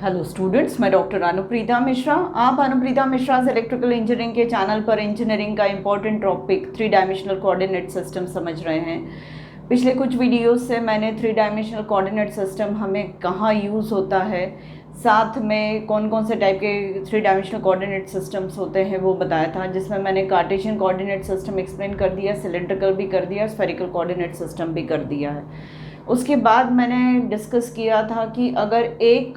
Hello students, मैं doctor Anupreeta Mishra. आप Anupreeta Mishra electrical engineering के चैनल पर इंजीनियरिंग का important topic 3 dimensional coordinate system समझ रहे हैं। पिछले कुछ वीडियोस से मैंने 3 डायमेंशनल कोऑर्डिनेट सिस्टम हमें कहाँ यूज़ होता है, साथ में कौन कौन से टाइप के 3 डायमेंशनल कोऑर्डिनेट सिस्टम्स होते हैं वो बताया था, जिसमें मैंने कार्टेशियन कोऑर्डिनेट सिस्टम एक्सप्लेन कर दिया, सिलेंड्रिकल भी कर दिया, स्फेरिकल कोऑर्डिनेट सिस्टम भी कर दिया है। उसके बाद मैंने डिस्कस किया था कि अगर एक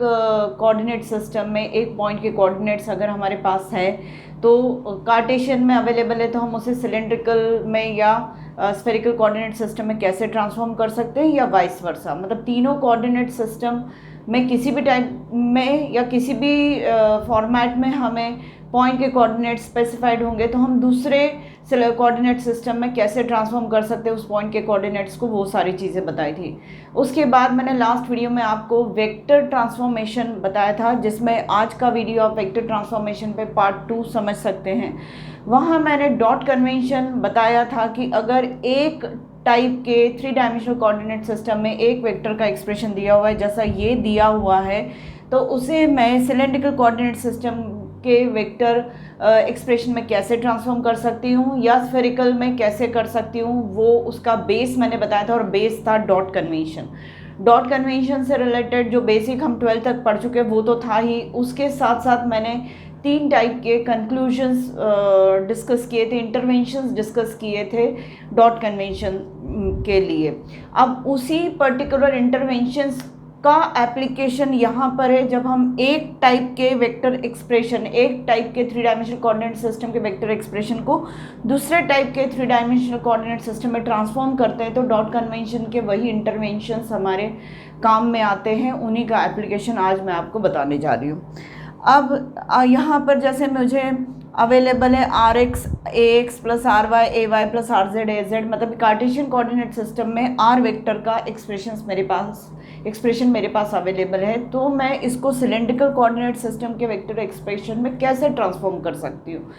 कोऑर्डिनेट सिस्टम में एक पॉइंट के कोऑर्डिनेट्स अगर हमारे पास है तो कार्टेशियन में अवेलेबल है, तो हम उसे सिलेंड्रिकल में या स्फेरिकल कोऑर्डिनेट सिस्टम में कैसे ट्रांसफॉर्म कर सकते हैं, या वाइस वर्सा। मतलब तीनों कोऑर्डिनेट सिस्टम में किसी भी टाइप में या किसी भी फॉर्मेट में हमें पॉइंट के कोऑर्डिनेट स्पेसिफाइड होंगे तो हम दूसरे कोऑर्डिनेट सिस्टम में कैसे ट्रांसफॉर्म कर सकते हैं उस पॉइंट के कोऑर्डिनेट्स को, वो सारी चीज़ें बताई थी। उसके बाद मैंने लास्ट वीडियो में आपको वेक्टर ट्रांसफॉर्मेशन बताया था, जिसमें आज का वीडियो आप वेक्टर ट्रांसफॉर्मेशन पे पार्ट 2 समझ सकते हैं। वहाँ मैंने डॉट कन्वेंशन बताया था कि अगर एक टाइप के 3 डायमेंशनल कोऑर्डिनेट सिस्टम में एक वेक्टर का एक्सप्रेशन दिया हुआ है, जैसा ये दिया हुआ है, तो उसे मैं सिलेंड्रिकल कोऑर्डिनेट सिस्टम के वेक्टर एक्सप्रेशन में कैसे ट्रांसफॉर्म कर सकती हूँ या स्फेरिकल में कैसे कर सकती हूँ, वो उसका बेस मैंने बताया था, और बेस था डॉट कन्वेंशन। डॉट कन्वेंशन से रिलेटेड जो बेसिक हम 12th तक पढ़ चुके हैं वो तो था ही, उसके साथ साथ मैंने 3 टाइप के कंक्लूजन्स डिस्कस किए थे, इंटरवेंशंस डिस्कस किए थे डॉट कन्वेंशन के लिए। अब उसी पर्टिकुलर इंटरवेंशंस का एप्लीकेशन यहाँ पर है, जब हम एक टाइप के वेक्टर एक्सप्रेशन, एक टाइप के 3 डायमेंशनल कोऑर्डिनेट सिस्टम के वेक्टर एक्सप्रेशन को दूसरे टाइप के 3 डायमेंशनल कोऑर्डिनेट सिस्टम में ट्रांसफॉर्म करते हैं, तो डॉट कन्वेंशन के वही इंटरवेंशंस हमारे काम में आते हैं। उन्हीं का एप्लीकेशन आज मैं आपको बताने जा रही हूँ। अब यहाँ पर जैसे मुझे अवेलेबल है R X A X plus R Y A Y plus R Z A Z, मतलब कार्टेशियन कोऑर्डिनेट सिस्टम में आर वेक्टर का एक्सप्रेशन मेरे पास अवेलेबल है, तो मैं इसको सिलेंड्रिकल कोऑर्डिनेट सिस्टम के वेक्टर एक्सप्रेशन में कैसे ट्रांसफॉर्म कर सकती हूँ।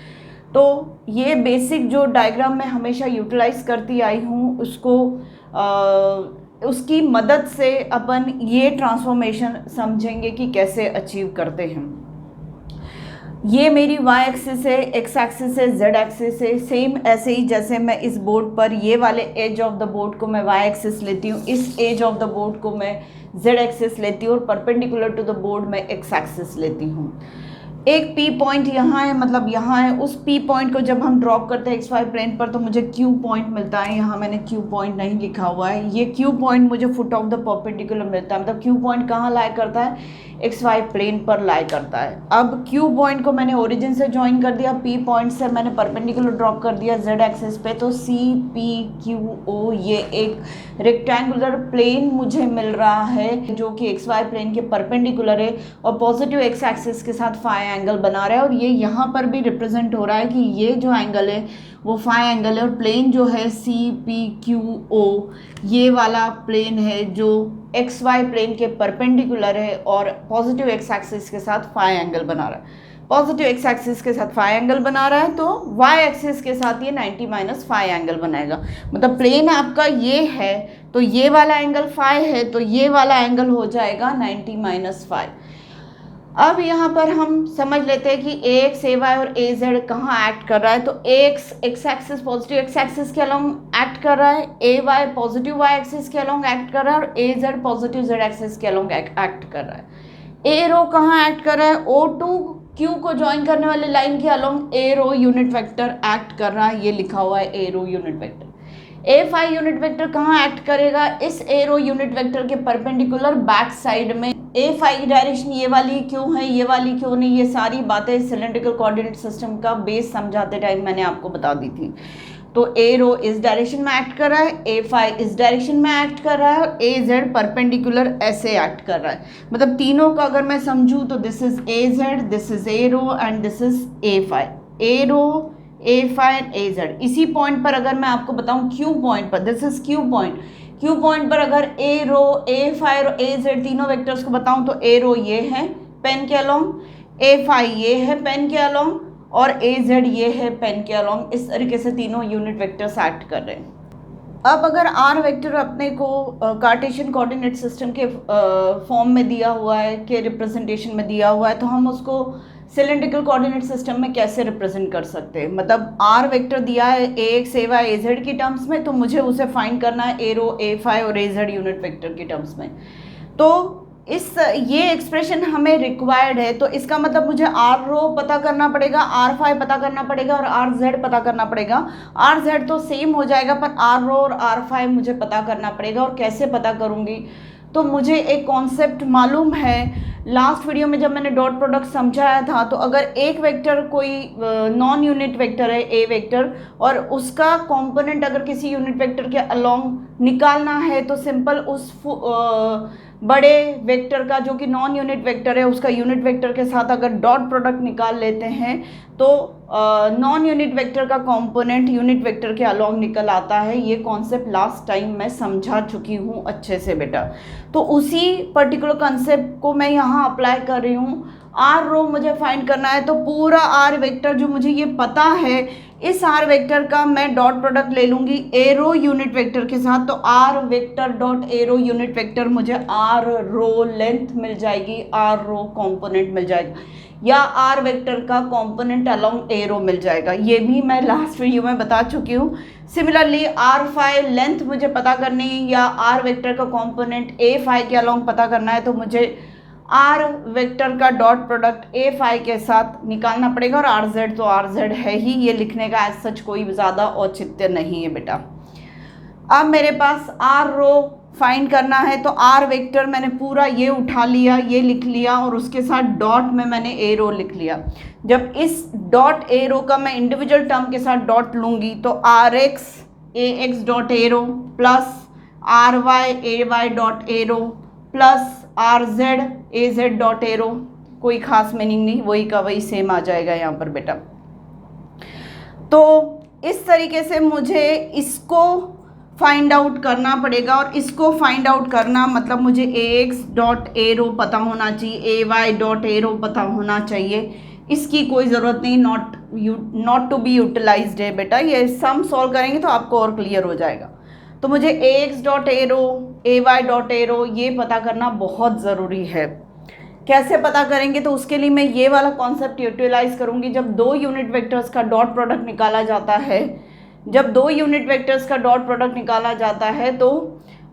तो ये बेसिक जो डायग्राम मैं हमेशा यूटिलाइज करती आई हूँ, उसकी मदद से अपन ये ट्रांसफॉर्मेशन समझेंगे कि कैसे अचीव करते हैं। ये मेरी y एक्सिस है, x एक्सिस है, z एक्सिस है। सेम ऐसे ही जैसे मैं इस बोर्ड पर ये वाले एज ऑफ द बोर्ड को मैं y एक्सिस लेती हूँ, इस एज ऑफ द बोर्ड को मैं z एक्सिस लेती हूँ, और परपेंडिकुलर टू द बोर्ड मैं x एक्सिस लेती हूँ। एक P पॉइंट यहाँ है, मतलब यहाँ है, उस P पॉइंट को जब हम ड्रॉप करते हैं XY प्लेन पर तो मुझे Q पॉइंट मिलता है। यहाँ मैंने Q पॉइंट नहीं लिखा हुआ है, ये Q पॉइंट मुझे फुट ऑफ द परपेंडिकुलर मिलता है। मतलब Q पॉइंट कहाँ लाई करता है, XY प्लेन पर लाई करता है। अब Q पॉइंट को मैंने ओरिजिन से ज्वाइन कर दिया, P पॉइंट से मैंने परपेंडिकुलर ड्रॉप कर दिया Z एक्सिस पे, तो CPQO ये एक रेक्टेंगुलर प्लेन मुझे मिल रहा है जो कि XY प्लेन के परपेंडिकुलर है और पॉजिटिव X एक्सिस के साथ फाई एंगल बना रहा है। और ये यहाँ पर भी रिप्रेजेंट हो रहा है कि ये जो एंगल है वो फाई एंगल है, और प्लेन जो है CPQO ये वाला प्लेन है जो XY प्लेन के परपेंडिकुलर है और पॉजिटिव X एक्सिस के साथ फाई एंगल बना रहा है। पॉजिटिव X एक्सिस के साथ फाई एंगल बना रहा है तो Y एक्सिस के साथ ये 90 माइनस फाई एंगल बनाएगा। मतलब प्लेन आपका ये है तो ये वाला एंगल फाई है, तो ये वाला एंगल हो जाएगा 90 माइनस फाई। अब यहाँ पर हम समझ लेते हैं कि AX AY और AZ कहाँ एक्ट कर रहा है। तो AX X axis positive X axis के अलोंग एक्ट कर रहा है, AY पॉजिटिव Y एक्सिस के अलोंग एक्ट कर रहा है, और AZ पॉजिटिव Z एक्सिस के अलोंग एक्ट कर रहा है। A रो कहाँ एक्ट कर रहा है, O2 Q को ज्वाइन करने वाले लाइन के along A rho unit vector act कर रहा है, ये लिखा हुआ है A rho unit vector. A phi unit vector कहाँ एक्ट करेगा, इस A रो यूनिट वेक्टर के परपेंडिकुलर बैक साइड में। A फाई डायरेक्शन ये वाली क्यों है, ये वाली क्यों नहीं, ये सारी बातें सिलेंड्रिकल कोऑर्डिनेट सिस्टम का बेस समझाते टाइम मैंने आपको बता दी थी। तो A रो इस डायरेक्शन में एक्ट कर रहा है, A फाई इस डायरेक्शन में एक्ट कर रहा है, और AZ परपेंडिकुलर ऐसे एक्ट कर रहा है। मतलब तीनों का अगर मैं समझूँ तो this is AZ, this is A rho and this is A phi. A rho A phi and AZ। इसी पॉइंट पर अगर मैं आपको बताऊं Q पॉइंट पर, this is Q point, Q point पर अगर A रो A फाई और AZ तीनों वेक्टर्स को बताऊं तो A रो ये है पेन के अलोंग, A फाई ये है पेन के अलोंग, और AZ ये है पेन के अलोंग। इस तरीके से तीनों यूनिट वेक्टर्स एक्ट कर रहे हैं। अब अगर आर वेक्टर अपने को कार्टेशियन कोऑर्डिनेट सिस्टम के फॉर्म में दिया हुआ है, के रिप्रेजेंटेशन में दिया हुआ है, तो हम उसको सिलेंड्रिकल कोऑर्डिनेट सिस्टम में कैसे रिप्रेजेंट कर सकते हैं। मतलब आर वेक्टर दिया है A x A Y A Z की टर्म्स में, तो मुझे उसे फाइंड करना है ए रो ए फाई और ए जेड यूनिट वेक्टर की टर्म्स में। तो ये एक्सप्रेशन हमें रिक्वायर्ड है, तो इसका मतलब मुझे आर रो पता करना पड़ेगा, आर फाई पता करना पड़ेगा और आर जेड पता करना पड़ेगा। आर जेड तो सेम हो जाएगा, पर आर रो और आर फाई मुझे पता करना पड़ेगा। और कैसे पता करूँगी, तो मुझे एक कॉन्सेप्ट मालूम है, लास्ट वीडियो में जब मैंने डॉट प्रोडक्ट समझाया था, तो अगर एक वेक्टर कोई नॉन यूनिट वेक्टर है ए वेक्टर, और उसका कंपोनेंट अगर किसी यूनिट वेक्टर के अलोंग निकालना है, तो सिंपल उस बड़े वेक्टर का जो कि नॉन यूनिट वेक्टर है उसका यूनिट वेक्टर के साथ अगर डॉट प्रोडक्ट निकाल लेते हैं, तो नॉन यूनिट वेक्टर का कंपोनेंट यूनिट वेक्टर के अलोंग निकल आता है। ये कॉन्सेप्ट लास्ट टाइम मैं समझा चुकी हूँ अच्छे से बेटा। तो उसी पर्टिकुलर कॉन्सेप्ट को मैं यहाँ अप्लाई कर रही हूँ। आर रो मुझे फाइंड करना है, तो पूरा आर वेक्टर जो मुझे ये पता है, इस आर वेक्टर का मैं डॉट प्रोडक्ट ले लूँगी ए रो यूनिट वेक्टर के साथ। तो R vector dot A rho unit vector, मुझे आर रो लेंथ मिल जाएगी, आर रो कंपोनेंट मिल जाएगा, या आर वेक्टर का कंपोनेंट अलोंग ए रो मिल जाएगा। ये भी मैं लास्ट वीडियो में बता चुकी हूँ। सिमिलरली आर फाई लेंथ मुझे पता करनी है, या आर वेक्टर का कंपोनेंट ए फाई के अलोंग पता करना है, तो मुझे आर वेक्टर का डॉट प्रोडक्ट ए फाई के साथ निकालना पड़ेगा। और आर जेड तो आर जेड है ही, ये लिखने का एज सच कोई ज़्यादा औचित्य नहीं है बेटा। अब मेरे पास आर रो फाइंड करना है, तो आर वेक्टर मैंने पूरा ये उठा लिया, ये लिख लिया, और उसके साथ डॉट में मैंने ए रो लिख लिया। जब इस डॉट ए रो का मैं इंडिविजुअल टर्म के साथ डॉट लूँगी, तो R X A X dot A rho plus R Y A Y dot A rho plus R Z A Z dot A rho, कोई खास मीनिंग नहीं, वही का वही सेम आ जाएगा यहाँ पर बेटा। तो इस तरीके से मुझे इसको फाइंड आउट करना पड़ेगा, और इसको फाइंड आउट करना मतलब मुझे ए एक्स डॉट ए रो पता होना चाहिए, ए वाई डॉट ए रो पता होना चाहिए। इसकी कोई ज़रूरत नहीं, नॉट टू बी यूटिलाइज्ड है बेटा। ये सम सॉल्व करेंगे तो आपको और क्लियर हो जाएगा। तो मुझे A X dot A rho A Y dot A rho ये पता करना बहुत ज़रूरी है। कैसे पता करेंगे, तो उसके लिए मैं ये वाला कॉन्सेप्ट यूटिलाइज करूँगी। जब दो यूनिट वेक्टर्स का डॉट प्रोडक्ट निकाला जाता है, जब दो यूनिट वेक्टर्स का डॉट प्रोडक्ट निकाला जाता है, तो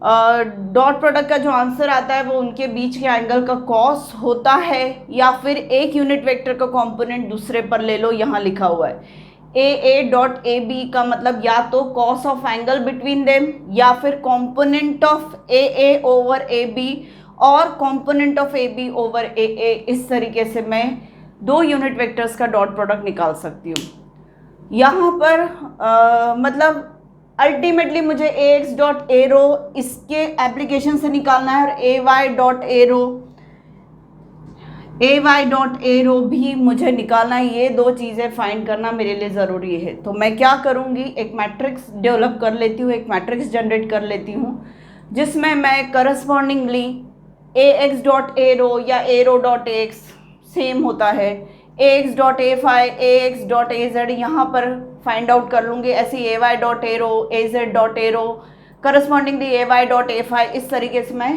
डॉट प्रोडक्ट का जो आंसर आता है वो उनके बीच के एंगल का कॉस होता है, या फिर एक यूनिट वेक्टर का कंपोनेंट दूसरे पर ले लो, यहाँ लिखा हुआ है ए डॉट ए बी का मतलब या तो cos of angle between them, या फिर component of A over A B और component of A B over A. इस तरीके से मैं दो यूनिट वेक्टर्स का डॉट प्रोडक्ट निकाल सकती हूँ। यहाँ पर मतलब अल्टीमेटली मुझे ए एक्स डॉट ए रो इसके एप्लीकेशन से निकालना है, और A Y dot A rho A Y dot A rho भी मुझे निकालना है। ये दो चीज़ें फाइंड करना मेरे लिए ज़रूरी है। तो मैं क्या करूँगी, एक मैट्रिक्स डेवलप कर लेती हूँ, एक मैट्रिक्स जनरेट कर लेती हूँ, जिसमें मैं correspondingly A X dot A rho या A rho dot A X same होता है, A X dot A phi A X dot A Z यहाँ पर फाइंड आउट कर लूँगी। ऐसे A Y dot A rho A Z dot A rho correspondingly A Y dot A phi. इस तरीके से मैं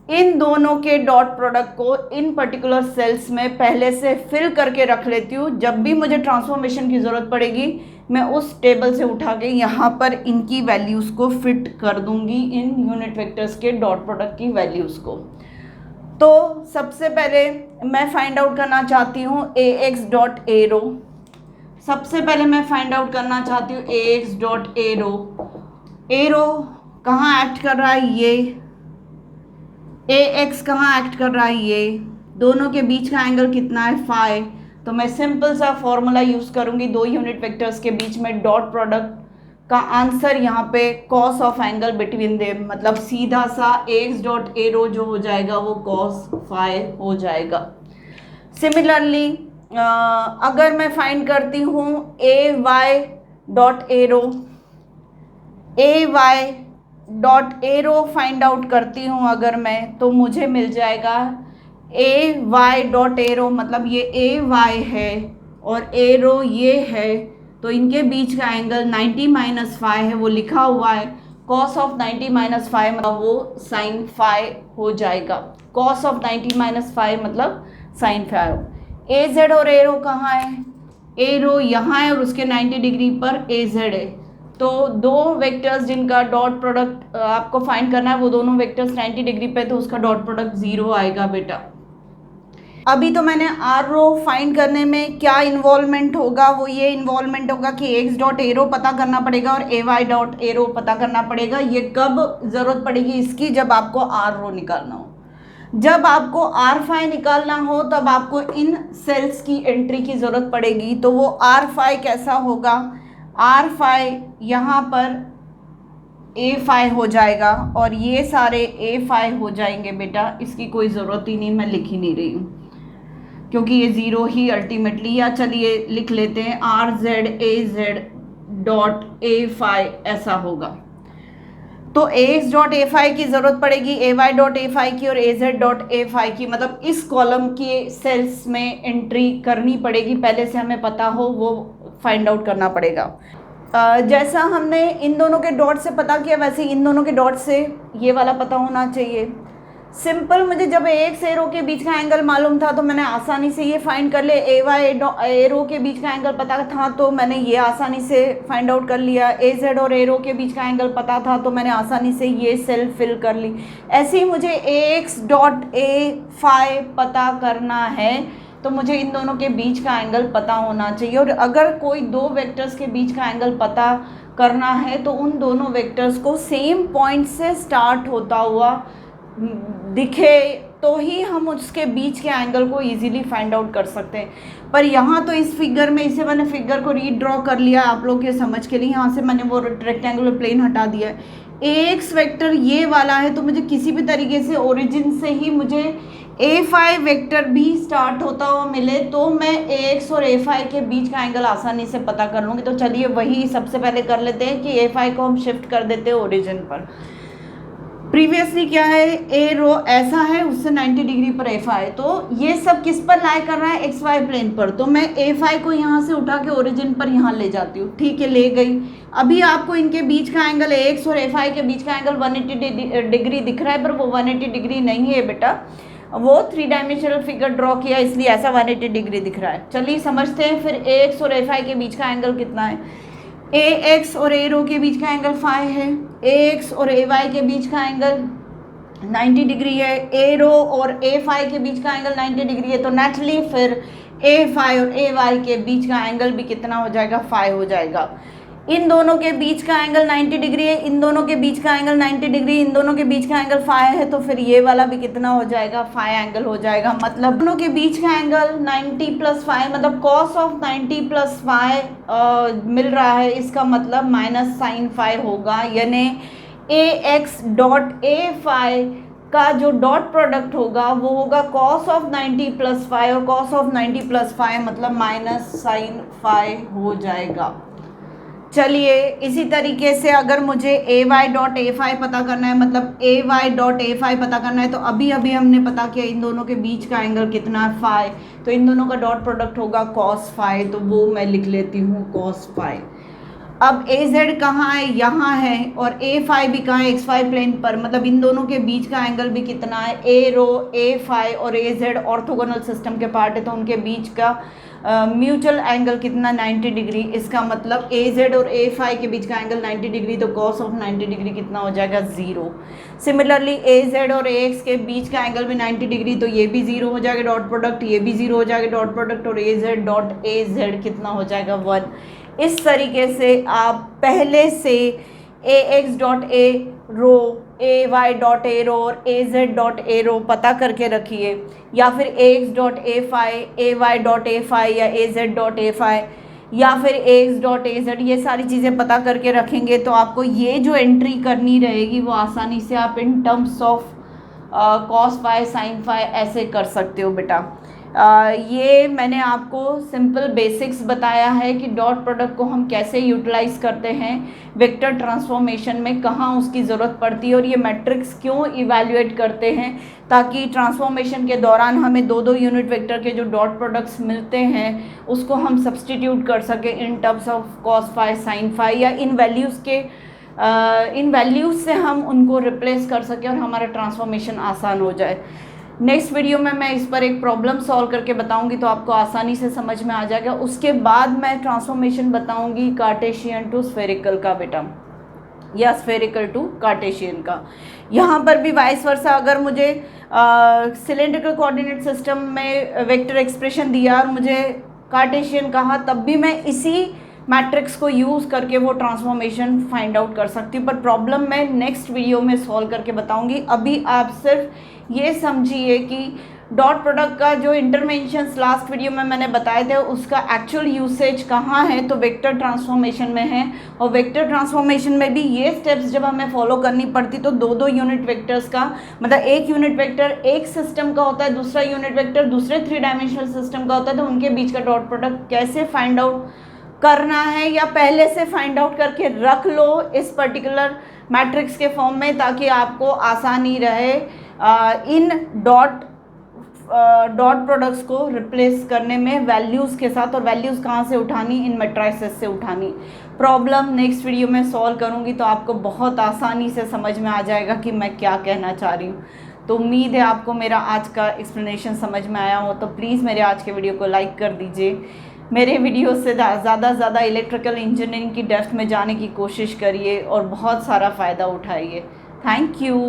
इन दोनों के डॉट प्रोडक्ट को इन पर्टिकुलर सेल्स में पहले से फिल करके रख लेती हूँ। जब भी मुझे ट्रांसफॉर्मेशन की ज़रूरत पड़ेगी, मैं उस टेबल से उठा के यहाँ पर इनकी वैल्यूज़ को फिट कर दूँगी, इन यूनिट वेक्टर्स के डॉट प्रोडक्ट की वैल्यूज़ को। तो सबसे पहले मैं फाइंड आउट करना चाहती हूँ ए एक्स डॉट ए रो। सबसे पहले मैं फाइंड आउट करना चाहती हूँ ए एक्स डॉट ए रो। ए रो कहाँ एक्ट कर रहा है, ये ए एक्स कहाँ एक्ट कर रहा है, ये दोनों के बीच का एंगल कितना है, फाई। तो मैं सिंपल सा फॉर्मूला यूज़ करूँगी, दो यूनिट वेक्टर्स के बीच में डॉट प्रोडक्ट का आंसर यहाँ पे cos of angle between them, मतलब सीधा सा एक्स डॉट ए रो जो हो जाएगा वो कॉस फाई हो जाएगा। सिमिलरली अगर मैं फाइंड करती हूँ A Y dot A rho, A Y dot A rho find out करती हूँ अगर मैं, तो मुझे मिल जाएगा ए वाई डॉट ए रो, मतलब ये ए वाई है और ए रो ये है, तो इनके बीच का एंगल 90 - फाई है, वो लिखा हुआ है। कॉस ऑफ 90 माइनस फाइव मतलब वो साइन फाइव हो जाएगा। कॉस ऑफ 90 माइनस फाइव मतलब साइन फाइव। ए जेड और ए रो कहाँ है? ए रो यहाँ है और उसके 90 डिग्री पर ए जेड है। तो दो वेक्टर्स जिनका डॉट प्रोडक्ट आपको फाइंड करना है, वो दोनों वेक्टर्स 90 डिग्री पे, तो उसका डॉट प्रोडक्ट 0 आएगा बेटा। अभी तो मैंने आर रो फाइंड करने में क्या इन्वॉल्वमेंट होगा, वो ये इन्वॉल्वमेंट होगा कि एक्स डॉट ए रो पता करना पड़ेगा और ए वाई डॉट ए रो पता करना पड़ेगा। ये कब ज़रूरत पड़ेगी इसकी? जब आपको आर रो निकालना हो। जब आपको आर फाई निकालना हो तब आपको इन सेल्स की एंट्री की ज़रूरत पड़ेगी। तो वो आर फाई कैसा होगा? आर फाई यहाँ पर ए फाई हो जाएगा और ये सारे ए फाई हो जाएंगे बेटा। इसकी कोई ज़रूरत ही नहीं, मैं लिख ही नहीं रही हूँ क्योंकि ये 0 ही अल्टीमेटली। या चलिए लिख लेते हैं R Z A Z dot A phi, ऐसा होगा। तो A X dot A phi की ज़रूरत पड़ेगी, A Y dot A phi की और A Z dot A phi की, मतलब इस कॉलम के सेल्स में एंट्री करनी पड़ेगी। पहले से हमें पता हो वो फाइंड आउट करना पड़ेगा। जैसा हमने इन दोनों के डॉट से पता किया वैसे इन दोनों के डॉट से ये वाला पता होना चाहिए। सिंपल, मुझे जब एक्स ए रो के बीच का एंगल मालूम था तो मैंने आसानी से ये फाइंड कर लिया। ए वाई ए रो के बीच का एंगल पता था तो मैंने ये आसानी से फाइंड आउट कर लिया। ए जेड और ए रो के बीच का एंगल पता था तो मैंने आसानी से ये सेल फिल कर ली। ऐसे ही मुझे A X dot A phi पता करना है तो मुझे इन दोनों के बीच का एंगल पता होना चाहिए। और अगर कोई दो वेक्टर्स के बीच का एंगल पता करना है तो उन दोनों वेक्टर्स को सेम पॉइंट से स्टार्ट होता हुआ दिखे तो ही हम उसके बीच के एंगल को इजीली फाइंड आउट कर सकते हैं। पर यहाँ तो इस फिगर में, इसे मैंने फिगर को रीड्रॉ कर लिया आप लोग के समझ के लिए। यहाँ से मैंने वो रेक्टेंगुलर प्लेन हटा दिया है। एक्स वेक्टर ये वाला है तो मुझे किसी भी तरीके से ओरिजिन से ही मुझे ए फाई वेक्टर भी स्टार्ट होता हुआ मिले तो मैं ए एक्स और ए फाई के बीच का एंगल आसानी से पता कर लूँगी। तो चलिए वही सबसे पहले कर लेते हैं कि ए फाई को हम शिफ्ट कर देते हैं ओरिजिन पर। प्रीवियसली क्या है, ए रो ऐसा है, उससे 90 डिग्री पर एफ आई, तो ये सब किस पर लाई कर रहा है? एक्स वाई प्लेन पर। तो मैं ए फाई को यहाँ से उठा के ओरिजिन पर यहाँ ले जाती हूँ। ठीक है, ले गई। अभी आपको इनके बीच का एंगल, ए एक्स और एफ आई के बीच का एंगल 180 डिग्री दिख रहा है, पर वो 180 डिग्री नहीं है बेटा। वो 3 डायमेंशनल फिगर ड्रॉ किया इसलिए ऐसा 180 डिग्री दिख रहा है। चलिए समझते हैं फिर ए एक्स और एफ आई के बीच का एंगल कितना है। ए एक्स और ए रो के बीच का एंगल फाई है। ए एक्स और ए वाई के बीच का एंगल 90 डिग्री है। ए रो और ए फाई के बीच का एंगल 90 डिग्री है। तो नेचुरली फिर ए फाई और ए वाई के बीच का एंगल भी कितना हो जाएगा? फाई हो जाएगा। इन दोनों के बीच का एंगल 90 डिग्री है, इन दोनों के बीच का एंगल 90 डिग्री, इन दोनों के बीच का एंगल फाई है, तो फिर ये वाला भी कितना हो जाएगा? फाई एंगल हो जाएगा। मतलब दोनों के बीच का एंगल 90 प्लस फाई, मतलब कॉस ऑफ 90 प्लस फाई मिल रहा है। इसका मतलब माइनस साइन फाई होगा, यानी ए एक्स डॉट ए फाई का जो डॉट प्रोडक्ट होगा वो होगा कॉस ऑफ 90 प्लस फाई, और कॉस ऑफ 90 प्लस फाई मतलब माइनस साइन फाई हो जाएगा। चलिए इसी तरीके से अगर मुझे ए वाई डॉट ए फाई पता करना है, मतलब ए वाई डॉट ए फाई पता करना है, तो अभी अभी हमने पता किया इन दोनों के बीच का एंगल कितना है? फाई। तो इन दोनों का डॉट प्रोडक्ट होगा कॉस फाई, तो वो मैं लिख लेती हूँ कॉस फाई। अब ए जेड कहाँ है? यहाँ है। और ए फाई भी कहाँ है? एक्स वाई प्लेन पर। मतलब इन दोनों के बीच का एंगल भी कितना है? ए रो, ए फाई और ए जेड ऑर्थोगोनल सिस्टम के पार्ट है, तो उनके बीच का म्यूचुअल एंगल कितना? 90 डिग्री। इसका मतलब ए जेड और ए फाई के बीच का एंगल 90 डिग्री, तो कॉस ऑफ 90 डिग्री कितना हो जाएगा? 0। सिमिलरली ए जेड और ए एक्स के बीच का एंगल भी 90 डिग्री, तो ये भी 0 हो जाएगा डॉट प्रोडक्ट, ये भी 0 हो जाएगा डॉट प्रोडक्ट, और A Z dot A Z कितना हो जाएगा? 1। इस तरीके से आप पहले से A X dot A rho, A Y dot A rho और ए जेड डॉट ए रो पता करके रखिए, या फिर A X dot A phi, A Y dot A phi या A Z dot A phi, या फिर A X dot A Z, ये सारी चीज़ें पता करके रखेंगे तो आपको ये जो एंट्री करनी रहेगी वो आसानी से आप in terms of cos phi sine phi ऐसे कर सकते हो बेटा। ये मैंने आपको सिंपल बेसिक्स बताया है कि डॉट प्रोडक्ट को हम कैसे यूटिलाइज करते हैं वेक्टर ट्रांसफॉर्मेशन में, कहाँ उसकी ज़रूरत पड़ती है, और ये मैट्रिक्स क्यों इवैल्यूएट करते हैं, ताकि ट्रांसफॉर्मेशन के दौरान हमें 2-2 यूनिट वेक्टर के जो डॉट प्रोडक्ट्स मिलते हैं उसको हम सब्सटीट्यूट कर सकें in terms of cos phi sine phi, या इन वैल्यूज़ के इन वैल्यूज़ से हम उनको रिप्लेस कर सकें और हमारा ट्रांसफॉर्मेशन आसान हो जाए। नेक्स्ट वीडियो में मैं इस पर एक प्रॉब्लम सॉल्व करके बताऊंगी तो आपको आसानी से समझ में आ जाएगा। उसके बाद मैं ट्रांसफॉर्मेशन बताऊंगी कार्टेशियन टू स्फेरिकल का बेटा, या स्फेरिकल टू कार्टेशियन का। यहाँ पर भी वाइस वर्सा, अगर मुझे सिलेंड्रिकल कोऑर्डिनेट सिस्टम में वेक्टर एक्सप्रेशन दिया और मुझे कार्टेशियन कहा, तब भी मैं इसी मैट्रिक्स को यूज़ करके वो ट्रांसफॉर्मेशन फाइंड आउट कर सकती हूँ। पर प्रॉब्लम मैं नेक्स्ट वीडियो में सॉल्व करके बताऊँगी। अभी आप सिर्फ ये समझिए कि डॉट प्रोडक्ट का जो इंटरवेंशंस लास्ट वीडियो में मैंने बताए थे उसका एक्चुअल यूसेज कहाँ है, तो वेक्टर ट्रांसफॉर्मेशन में है। और वेक्टर ट्रांसफॉर्मेशन में भी ये स्टेप्स जब हमें फॉलो करनी पड़ती तो दो यूनिट वेक्टर्स का, मतलब एक यूनिट वेक्टर एक सिस्टम का होता है, दूसरा यूनिट वेक्टर दूसरे 3 डायमेंशनल सिस्टम का होता है, तो उनके बीच का डॉट प्रोडक्ट कैसे फाइंड आउट करना है या पहले से फाइंड आउट करके रख लो इस पर्टिकुलर मैट्रिक्स के फॉर्म में, ताकि आपको आसानी रहे इन डॉट प्रोडक्ट्स को रिप्लेस करने में वैल्यूज़ के साथ। और वैल्यूज़ कहाँ से उठानी, इन मैट्रिसेस से उठानी। प्रॉब्लम नेक्स्ट वीडियो में सॉल्व करूँगी तो आपको बहुत आसानी से समझ में आ जाएगा कि मैं क्या कहना चाह रही हूँ। तो उम्मीद है आपको मेरा आज का एक्सप्लेनेशन समझ में आया हो। तो प्लीज़ मेरे आज के वीडियो को लाइक कर दीजिए। मेरे वीडियो से ज़्यादा इलेक्ट्रिकल इंजीनियरिंग की डेप्थ में जाने की कोशिश करिए और बहुत सारा फ़ायदा उठाइए। Thank you.